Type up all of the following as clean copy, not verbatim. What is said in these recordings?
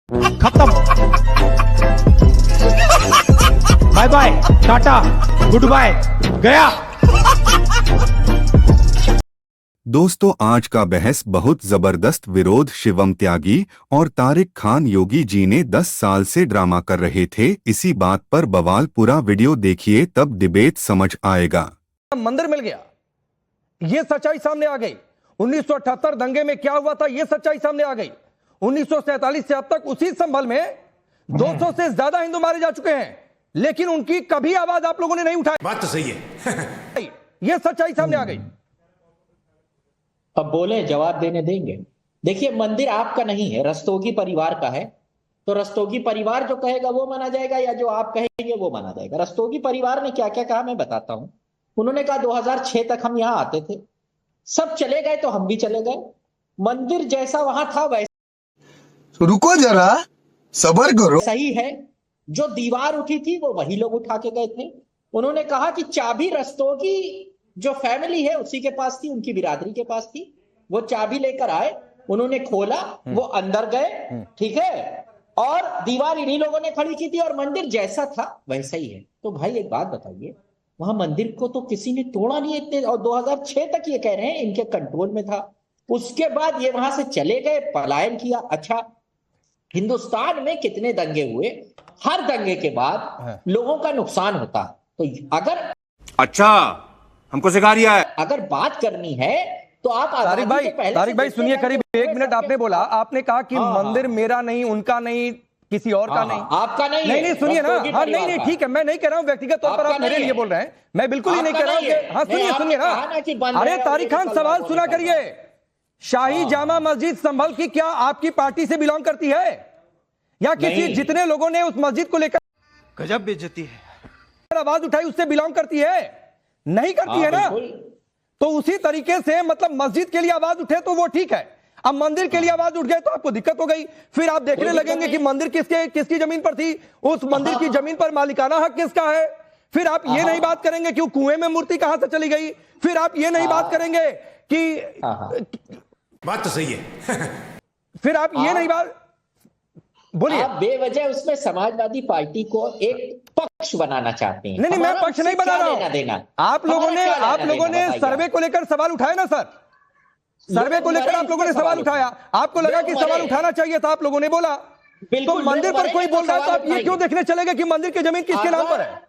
खत्म। Bye bye, tata, good bye, गया। दोस्तों, आज का बहस बहुत जबरदस्त विरोध शिवम त्यागी और तारिक खान योगी जी ने 10 साल से ड्रामा कर रहे थे। इसी बात पर बवाल। पूरा वीडियो देखिए तब डिबेट समझ आएगा। मंदिर मिल गया, ये सच्चाई सामने आ गई। 1978 दंगे में क्या हुआ था, ये सच्चाई सामने आ गई। 1947 से अब तक उसी संभल में 200 से ज्यादा हिंदू मारे जा चुके हैं, लेकिन उनकी कभी आवाज आप लोगों ने नहीं उठाई। बात तो सही है। ये सच्चाई सामने आ गई। अब बोले, जवाब देने देंगे। देखिए, मंदिर आपका नहीं है, रस्तोगी परिवार का है। तो रस्तोगी परिवार जो कहेगा वो माना जाएगा, या जो आप कहेंगे वो माना जाएगा। रस्तोगी परिवार ने क्या क्या कहा मैं बताता हूं। उन्होंने कहा 2006 तक हम यहां आते थे, सब चले गए तो हम भी चले गए। मंदिर जैसा वहां था वैसा रुको जरा, सबर करो। सही है। जो दीवार उठी थी वो वही लोग उठा के गए थे। उन्होंने कहा कि चाबी रस्तोगी जो फैमिली है उसी के पास थी, उनकी बिरादरी के पास थी। वो चाबी लेकर आए, उन्होंने खोला, वो अंदर गए, ठीक है, और दीवार इन्हीं लोगों ने खड़ी की थी और मंदिर जैसा था वैसा ही है। तो भाई एक बात बताइए, वहां मंदिर को तो किसी ने तोड़ा नहीं इतने, और 2006 तक ये कह रहे हैं इनके कंट्रोल में था। उसके बाद ये वहां से चले गए, पलायन किया। अच्छा, हिंदुस्तान में कितने दंगे हुए, हर दंगे के बाद लोगों का नुकसान होता। तो अगर अच्छा हमको सिखा रिया है। अगर बात करनी है तो आप तारिक भाई सुनिए, करीब 1 मिनट आपने बोला, आपने कहा कि मंदिर मेरा नहीं, उनका नहीं, किसी और का नहीं, आपका नहीं। नहीं सुनिए ना। हाँ नहीं ठीक है, मैं नहीं कह रहा हूं व्यक्तिगत तौर पर आप मेरे लिए बोल रहे हैं, मैं बिल्कुल ही नहीं कह रहा हूं कि हाँ सुनिए ना। अरे तारिक खान, सवाल सुना करिए। शाही जामा मस्जिद संभल की क्या आपकी पार्टी से बिलोंग करती है, या किसी जितने लोगों ने उस मस्जिद को लेकर गजब बेइज्जती है आवाज उठाई उससे बिलोंग करती है? नहीं करती है ना। तो उसी तरीके से मतलब मस्जिद के लिए आवाज उठे तो वो ठीक है, अब मंदिर के लिए आवाज उठ गए तो आपको दिक्कत हो गई। फिर आप देखने लगेंगे कि मंदिर किसकी जमीन पर थी, उस मंदिर की जमीन पर मालिकाना हक किसका है। फिर आप ये नहीं बात करेंगे कि कुएं में मूर्ति कहां से चली गई। फिर आप ये नहीं बात करेंगे कि बात तो सही है। फिर आप ये नहीं बात बोलिए। आप बेवजह उसमें समाजवादी पार्टी को एक पक्ष बनाना चाहते हैं। नहीं मैं पक्ष नहीं बना रहा हूं। आप लोगों ने सर्वे को लेकर सवाल उठाया ना सर, सर्वे को लेकर आप लोगों ने सवाल उठाया, आपको लगा कि सवाल उठाना चाहिए था, आप लोगों ने बोला। तो मंदिर पर कोई बोल रहा है तो आप ये क्यों देखने चलेगा कि मंदिर की जमीन किसके नाम पर है?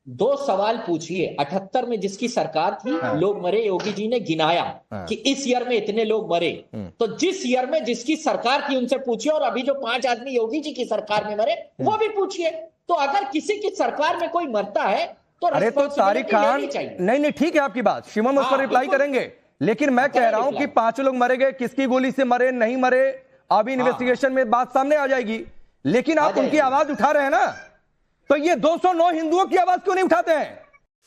2 सवाल पूछिए। 78 में जिसकी सरकार थी, लोग मरे, योगी जी ने गिनाया कि इस ईयर में इतने लोग मरे। तो जिस ईयर में जिसकी सरकार थी उनसे पूछिए, और अभी जो 5 आदमी योगी जी की सरकार में मरे वो भी पूछिए। तो अगर किसी की सरकार में कोई मरता है तो अरे तो तारिक खान, नहीं ठीक है आपकी बात, शिवम उस पर रिप्लाई करेंगे, लेकिन मैं कह रहा हूं कि 5 लोग मरे गए, किसकी गोली से मरे नहीं मरे अभी इन्वेस्टिगेशन में बात सामने आ जाएगी, लेकिन आप उनकी आवाज उठा रहे हैं ना। तो ये 209 हिंदुओं की आवाज क्यों नहीं उठाते हैं?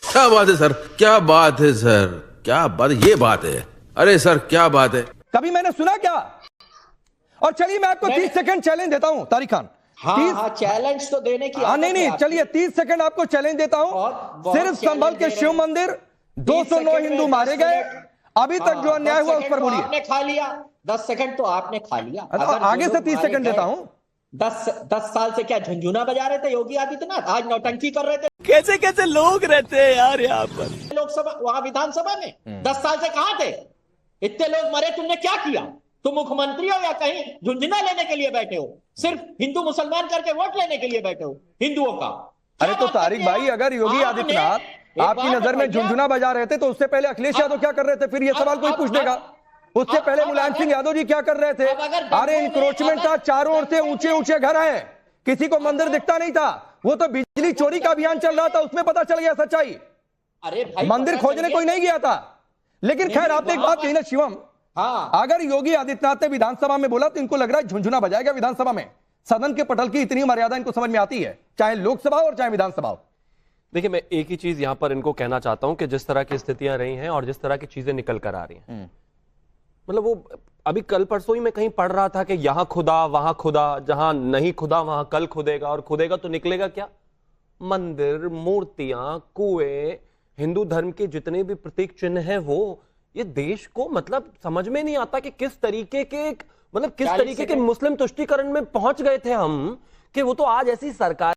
क्या बात है सर, क्या बात है सर, क्या बात, ये बात है। अरे सर क्या बात है, कभी मैंने सुना क्या? और चलिए मैं आपको 30 सेकंड चैलेंज देता हूं तारिक खान। चैलेंज तो देने की नहीं चलिए 30 सेकंड आपको चैलेंज देता हूं। सिर्फ संभल के शिव मंदिर 209 हिंदू मारे गए, अभी तक जो अन्याय हुआ उस पर बोलिए। आपने खा लिया 10 सेकंड, तो आपने खा लिया। आगे से 30 सेकंड देता हूं। 10 साल से क्या झुंझुना बजा रहे थे योगी आदित्यनाथ, आज नौटंकी कर रहे थे। कैसे कैसे लोग रहते हैं यार यहाँ पर लोकसभा, वहां विधानसभा में 10 साल से कहां थे? इतने लोग मरे, तुमने क्या किया? तुम मुख्यमंत्री हो या कहीं झुंझुना लेने के लिए बैठे हो? सिर्फ हिंदू मुसलमान करके वोट लेने के लिए बैठे हो हिंदुओं का? अरे तो तारिक भाई, अगर योगी आदित्यनाथ आपकी नजर में झुंझुना बजा रहे थे तो उससे पहले अखिलेश यादव क्या कर रहे थे? फिर ये सवाल कोई पूछ देगा। उससे पहले मुलायम सिंह यादव जी क्या कर रहे थे? अरे इंक्रोचमेंट था, चारों ओर से ऊंचे ऊंचे घर हैं, किसी को मंदिर दिखता नहीं था, वो तो बिजली चोरी का अभियान चल रहा था, उसमें पता चल गया सच्चाई। अरे भाई, मंदिर खोजने कोई नहीं गया था। लेकिन खैर आपने एक बात कही ना शिवम, अगर योगी आदित्यनाथ ने विधानसभा में बोला तो इनको लग रहा है झुंझुना बजाएगा विधानसभा में। सदन के पटल की इतनी मर्यादा इनको समझ में आती है, चाहे लोकसभा और चाहे विधानसभा हो। देखिए, मैं एक ही चीज यहां पर इनको कहना चाहता हूं कि जिस तरह की स्थितियां रही हैं और जिस तरह की चीजें निकल कर आ रही हैं, मतलब वो अभी कल परसों ही मैं कहीं पढ़ रहा था कि यहां खुदा वहां खुदा, जहां नहीं खुदा वहां कल खुदेगा, और खुदेगा तो निकलेगा क्या? मंदिर, मूर्तियां, कुएं, हिंदू धर्म के जितने भी प्रतीक चिन्ह हैं, वो ये देश को मतलब समझ में नहीं आता कि किस तरीके के एक मतलब किस 40 तरीके के सेकंड। मुस्लिम तुष्टीकरण में पहुंच गए थे हम कि वो तो आज ऐसी सरकार